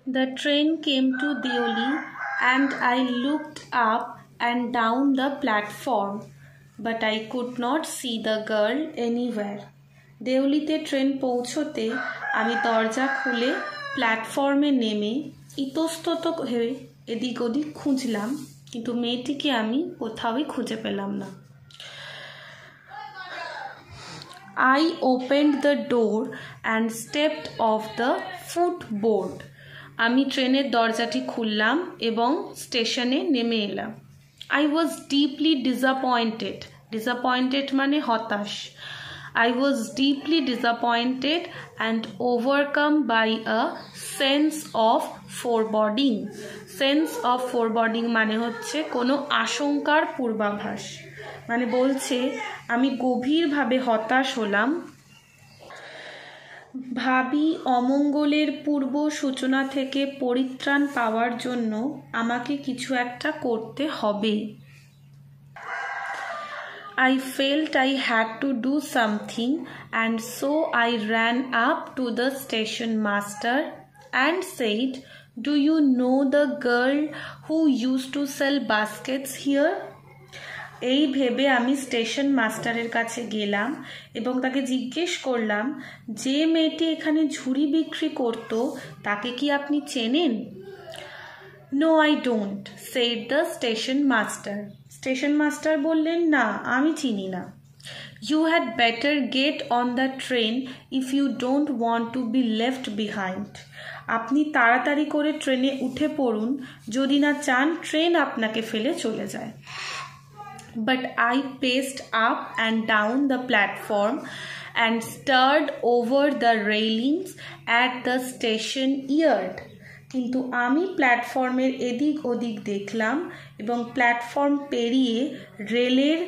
The train came to Deoli and I looked up and down the platform, but I could not see the girl anywhere. দেউলিতে train পৌঁছতে আমি দরজা খুলে প্ল্যাটফর্মে নেমে ইতস্তত হয়ে এদিক ওদিক খুঁজলাম, কিন্তু মেয়েটিকে আমি কোথাওই খুঁজে পেলাম না। I opened the door and stepped off the footboard. আমি ট্রেনের দরজাটি খুললাম এবং স্টেশনে নেমে এলাম। I was deeply disappointed. Disappointed মানে হতাশ। I was deeply disappointed and overcome by a sense of foreboding. Sense of foreboding মানে হচ্ছে কোনো আশঙ্কার পূর্বাভাস, মানে বলছে আমি গভীরভাবে হতাশ হলাম, ভাবি অমঙ্গলের পূর্ব সূচনা থেকে পরিত্রাণ পাওয়ার জন্য আমাকে কিছু একটা করতে হবে। I felt I had to do something, and so I ran up to the station master and said, "Do you know the girl who used to sell baskets here?" এই ভেবে আমি স্টেশন মাস্টারের কাছে গেলাম এবং তাকে জিজ্ঞেস করলাম, যে মেয়েটি এখানে ঝুড়ি বিক্রি করত তাকে কি আপনি চেনেন? No, I don't, said the station master. Station master বললেন, না, আমি চিনি না। You had better get on the train if you don't want to be left behind. আপনি তাড়াতাড়ি করে ট্রেনে উঠে পড়ুন যদি না চান ট্রেন আপনাকে ফেলে চলে যায়। But I paced up and down the platform and stared over the railings at the station yard. কিন্তু আমি প্ল্যাটফর্মের এদিক ওদিক দেখলাম এবং প্ল্যাটফর্ম পেরিয়ে রেলের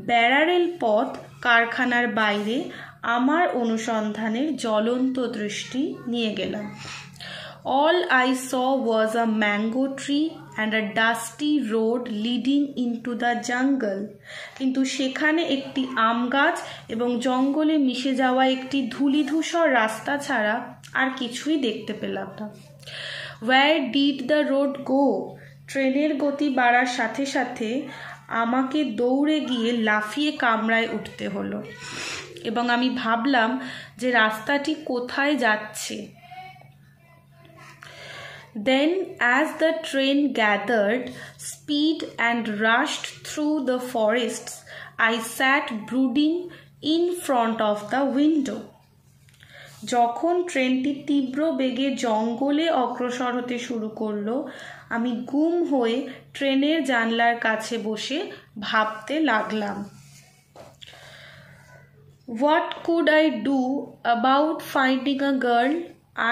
ব্যারারেল পথ কারখানার বাইরে আমার অনুসন্ধানের জ্বলন্ত দৃষ্টি নিয়ে গেলাম। All I saw was a mango tree and a dusty road leading into the jungle. কিন্তু সেখানে একটি আম গাছ এবং জঙ্গলে মিশে যাওয়া একটি ধূলিধূসর রাস্তা ছাড়া আর কিছুই দেখতে পেলাম না। Where did the road go? ট্রেনের গতি বাড়ার সাথে সাথে আমাকে দৌড়ে গিয়ে লাফিয়ে কামরায় উঠতে হলো এবং আমি ভাবলাম যে রাস্তাটি কোথায় যাচ্ছে। Then, as the train gathered speed and rushed through the forests, I sat brooding in front of the window. যখন ট্রেনটি তীব্র বেগে জঙ্গলে অগ্রসর হতে শুরু করলো, আমি গুম হয়ে ট্রেনের জানলার কাছে বসে ভাবতে লাগলাম। What could I do about finding a girl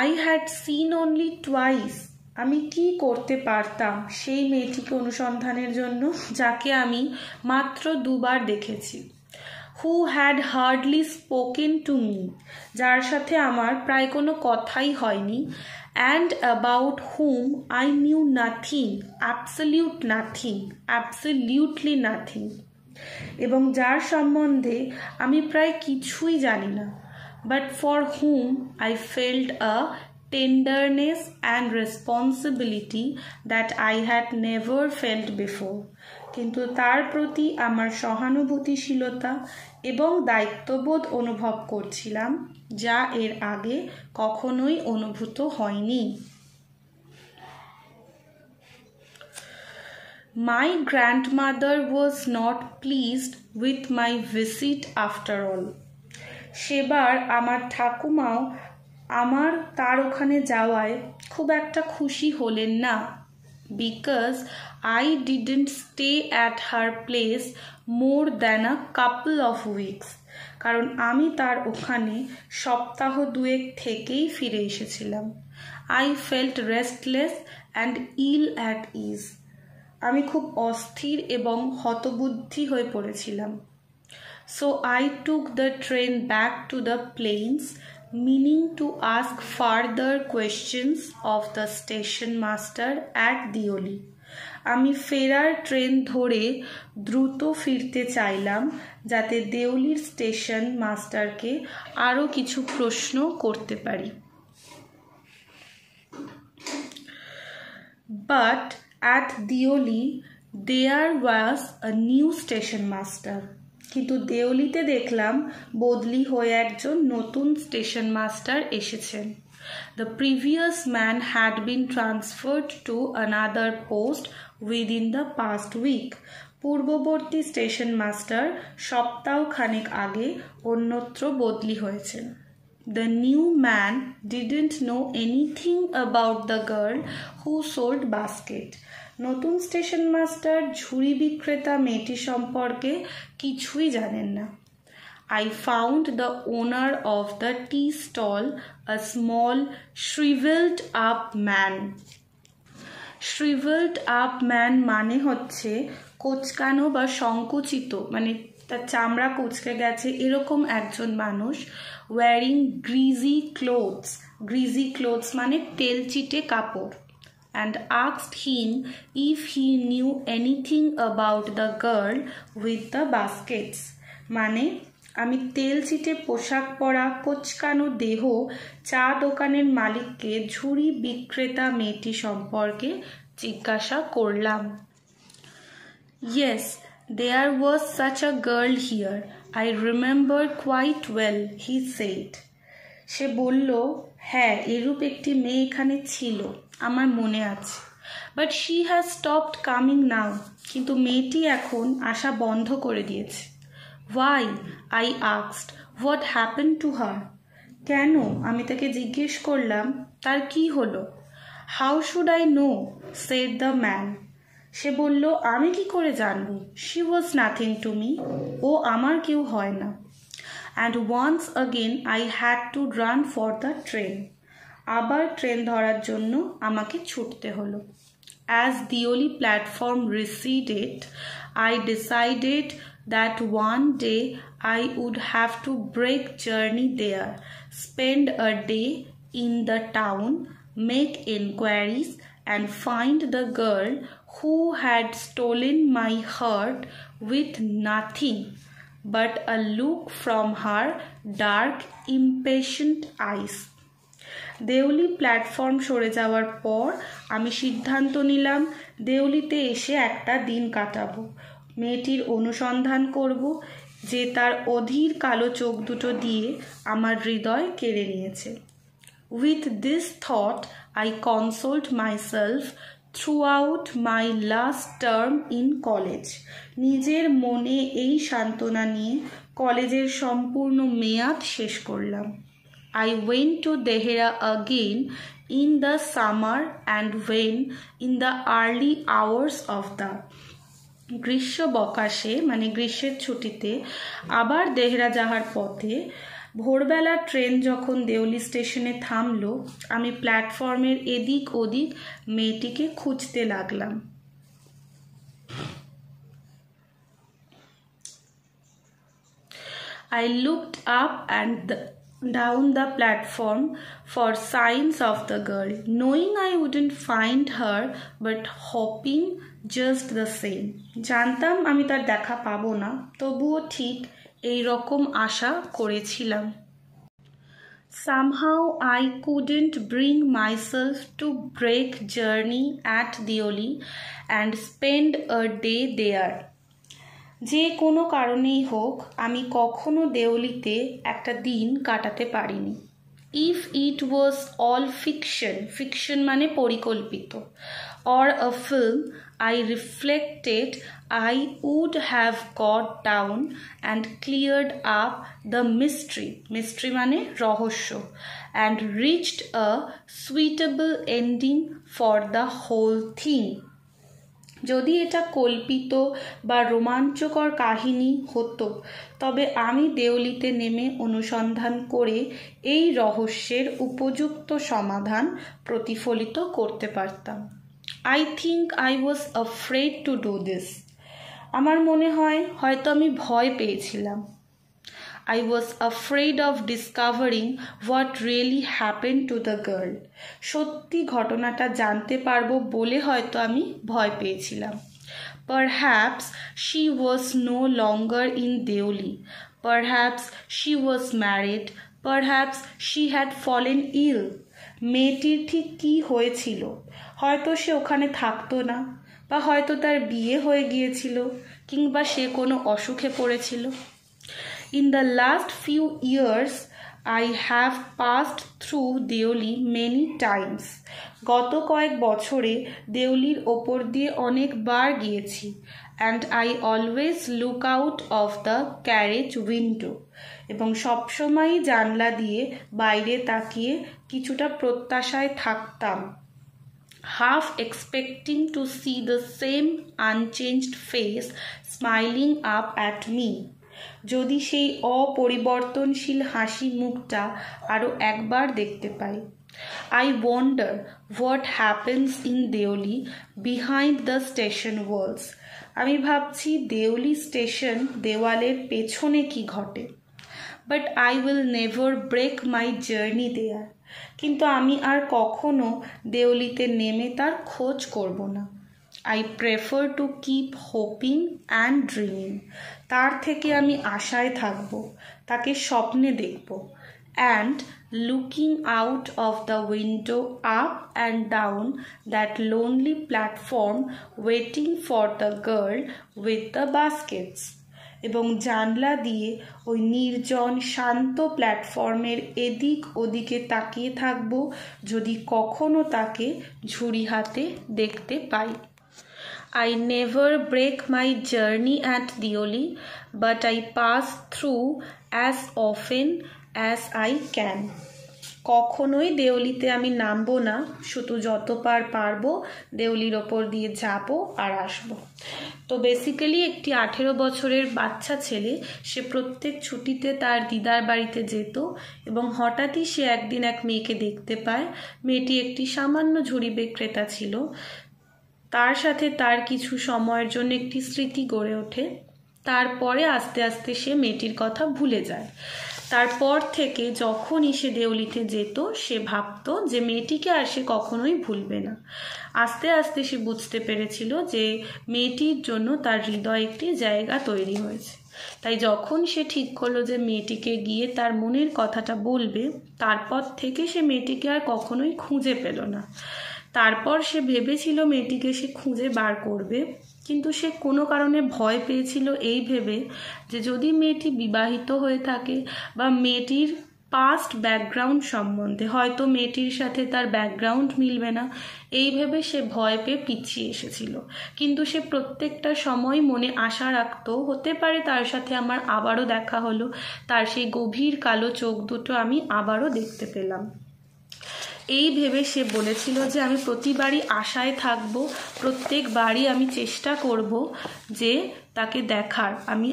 I had seen only twice? আমি কি করতে পারতাম সেই মেয়েটিকে অনুসন্ধানের জন্য যাকে আমি মাত্র দুবার দেখেছি। Who had hardly spoken to me, যার সাথে আমার প্রায় কোনো কথাই হয়নি, and about whom I knew nothing, absolutely nothing, এবং যার সম্বন্ধে আমি প্রায় কিছুই জানি না, but for whom I felt a tenderness and responsibility that I had never felt before. কিন্তু তার প্রতি আমার সহানুভূতিশীলতা এবং দায়িত্ববোধ অনুভব করছিলাম যা এর আগে কখনোই অনুভূত হয়নি। My grandmother was not pleased with my visit after all. সেবার আমার ঠাকুমাও তার ওখানে যাওয়ায় খুব একটা খুশি হলেন না, because I didn't stay at her place more than a couple of weeks. কারণ আমি তার ওখানে সপ্তাহ দুয়েক থেকেই ফিরে এসেছিলাম। I felt restless and ill at ease. আমি খুব অস্থির এবং হতবুদ্ধি হয়ে পড়েছিলাম। So I took the train back to the plains, meaning to ask further questions of the station master at Deoli. আমি ফেরার ট্রেন ধরে দ্রুত ফিরতে চাইলাম যাতে দেওলির স্টেশন মাস্টারকে আরও কিছু প্রশ্ন করতে পারি। But at Deoli there was a new station master. কিন্তু দেওলিতে দেখলাম বদলি হয়ে একজন নতুন স্টেশন মাস্টার এসেছেন। The previous man had been transferred to another post within the past week. পূর্ববর্তী স্টেশন মাস্টার সপ্তাহখানেক আগে অন্যত্র বদলি হয়েছেন। The new man didn't know anything about the girl who sold basket. নতুন স্টেশন মাস্টার ঝুড়ি বিক্রেতা মেয়েটি সম্পর্কে কিছুই জানেন না। I found the owner of the tea stall a small shriveled up man. Shriveled up man মানে হচ্ছে কোচকানো বা সংকুচিত, মানে তার চামড়া কুচকে গেছে এরকম একজন মানুষ, wearing greasy clothes, greasy clothes মানে তেলচিটে কাপড়, and asked him if he knew anything about the girl with the baskets. মানে আমি তেলচিটে পোশাক পরা কোচকানো দেহ চা দোকানের মালিককে ঝুড়ি বিক্রেতা মেয়েটি সম্পর্কে জিজ্ঞাসা করলাম। Yes, there was such a girl here. I remember quite well, he said. সে বলল, হ্যাঁ এরূপ একটি মেয়ে এখানে ছিল, আমার মনে আছে। But she has stopped coming now. কিন্তু মেয়েটি এখন আসা বন্ধ করে দিয়েছে। Why? I asked. What happened to her? কেন? আমি তাকে জিজ্ঞেস করলাম, তার কি হলো? How should I know? said the man. সে বলল, আমি কি করে জানবো? She was nothing to me. ও আমার কেউ হয় না। And once again I had to run for the train. আবার ট্রেন ধরার জন্য আমাকে ছুটতে হলো। As the Deoli platform receded, I decided that one day I would have to break journey there, spend a day in the town, make inquiries, and find the girl who had stolen my heart with nothing but a look from her dark, impatient eyes. Deoli platform সরে যাওয়ার পর আমি সিদ্ধান্ত নিলাম দেওলিতে এসে একটা দিন কাটাবো, মেয়েটির অনুসন্ধান করব যে তার অধীর কালো চোখ দুটো দিয়ে আমার হৃদয় কেড়ে নিয়েছে। With this thought I consoled myself throughout my last term in college. নিজের মনে এই সান্ত্বনা নিয়ে কলেজের সম্পূর্ণ মেয়াদ শেষ করলাম। I went to Dehra again in the summer and when in the early hours of the গ্রীষ্ম বকাশে মানে গ্রীষ্মের ছুটিতে আবার দেহরা যাওয়ার পথে ভোরবেলা ট্রেন যখন দেওলি স্টেশনে থামলো আমি প্ল্যাটফর্মের এদিক ওদিক মেয়েটিকে খুঁজতে লাগলাম। I looked up and down the platform for signs of the girl, knowing I wouldn't find her but hoping just the same. জানতাম আমি তার দেখা পাবো না, তবুও ঠিক এই রকম আশা করেছিলাম। Somehow I couldn't bring myself to break journey at Deoli and spend a day there. যে কোনো কারণেই হোক আমি কখনো দেওলিতে একটা দিন কাটাতে পারিনি। If it was all fiction, fiction মানে পরিকল্পিত, or a film, I reflected I would have got down and cleared up the mystery, mystery মানে রহস্য, and reached a suitable ending for the whole thing. যদি এটা কল্পিত বা রোমাঞ্চকর কাহিনী হতো তবে আমি দেওলিতে নেমে অনুসন্ধান করে এই রহস্যের উপযুক্ত সমাধান প্রতিফলিত করতে পারতাম। I think I was afraid to do this. আমার মনে হয় হয়তো আমি ভয় পেয়েছিলাম। I was afraid of discovering what really happened to the girl. সত্যি ঘটনাটা জানতে পারবো বলে হয়তো আমি ভয় পেয়েছিলাম। Perhaps she was no longer in Deoli. Perhaps she was married. Perhaps she had fallen ill. মেয়েটির ঠিক কী হয়েছিল। হয়তো সে ওখানে থাকতো না, বা হয়তো তার বিয়ে হয়ে গিয়েছিল, কিংবা সে কোনো অসুখে পড়েছিল। In the last few years, I have passed through Deoli many times. গত কয়েক বছরে দেউলির ওপর দিয়ে অনেকবার গিয়েছি। And I always look out of the carriage window. এবং সবসময়ই জানলা দিয়ে বাইরে তাকিয়ে কিছুটা প্রত্যাশায় থাকতাম, half expecting to see the same unchanged face smiling up at me. যদি সেই অপরিবর্তনশীল হাসি মুখটা আরও একবার দেখতে পাই। I wonder what happens in Deoli behind the station walls. আমি ভাবছি দেউলি স্টেশন দেওয়ালের পেছনে কি ঘটে। But I will never break my journey there. কিন্তু আমি আর কখনো দেউলিতে নেমে তার খোঁজ করব না। I prefer to keep hoping and dreaming. তার থেকে আমি আশায় থাকব, তাকে স্বপ্নে দেখব। And looking out of the window up and down that lonely platform waiting for the girl with the baskets. এবং জানলা দিয়ে ওই নির্জন শান্ত প্ল্যাটফর্মের এদিক ওদিকে তাকিয়ে থাকব যদি কখনো তাকে ঝুড়ি হাতে দেখতে পাই। I never break my journey at Deoli, but I pass through as often as I can. কখনোই দেউলিতে আমি নামবো না, শুধু যতবার পারবো দেউলির ওপর দিয়ে যাবো আর আসবো। তো বেসিক্যালি একটি 18 বছরের বাচ্চা ছেলে, সে প্রত্যেক ছুটিতে তার দিদার বাড়িতে যেত এবং হঠাৎই সে একদিন এক মেয়েকে দেখতে পায়। মেয়েটি একটি সামান্য ঝুড়ি বিক্রেতা ছিল। তার সাথে তার কিছু সময়ের জন্য একটি স্মৃতি গড়ে ওঠে। তারপরে আস্তে আস্তে সে মেয়েটির কথা ভুলে যায়। তারপর থেকে যখনই সে দেউলিতে যেত সে ভাবত যে মেয়েটিকে আর সে কখনোই ভুলবে না। আস্তে আস্তে সে বুঝতে পেরেছিল যে মেয়েটির জন্য তার হৃদয়ে একটি জায়গা তৈরি হয়েছে। তাই যখন সে ঠিক করলো যে মেয়েটিকে গিয়ে তার মনের কথাটা বলবে, তারপর থেকে সে মেয়েটিকে আর কখনোই খুঁজে পেল না। তারপর সে ভেবেছিল মেয়েটিকে সে খুঁজে বার করবে, কিন্তু সে কোনো কারণে ভয় পেয়েছিল এই ভেবে যে যদি মেয়েটি বিবাহিত হয়ে থাকে বা মেয়েটির পাস্ট ব্যাকগ্রাউন্ড সম্বন্ধে হয়তো মেয়েটির সাথে তার ব্যাকগ্রাউন্ড মিলবে না, এই ভেবে সে ভয় পেয়ে পিছিয়ে এসেছিল। কিন্তু সে প্রত্যেকটা সময় মনে আশা রাখত হতে পারে তার সাথে আমার আবারও দেখা হলো, তার সেই গভীর কালো চোখ দুটো আমি আবারও দেখতে পেলাম। এই ভেবে সে বলেছিল যে আমি প্রতিবারই আশায় থাকব, প্রত্যেকবারই আমি চেষ্টা করব যে তাকে দেখার। আমি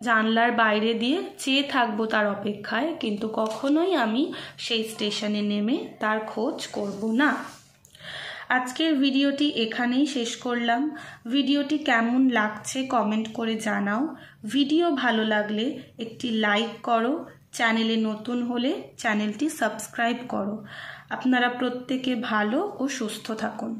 জানলার বাইরে দিয়ে চেয়ে থাকবো তার অপেক্ষায়, কিন্তু কখনোই আমি সেই স্টেশনে নেমে তার খোঁজ করব না। আজকের ভিডিওটি এখানেই শেষ করলাম। ভিডিওটি কেমন লাগছে কমেন্ট করে জানাও। ভিডিও ভালো লাগলে একটি লাইক করো, চ্যানেলে নতুন হলে চ্যানেলটি সাবস্ক্রাইব করো। আপনারা প্রত্যেকে ভালো ও সুস্থ থাকুন।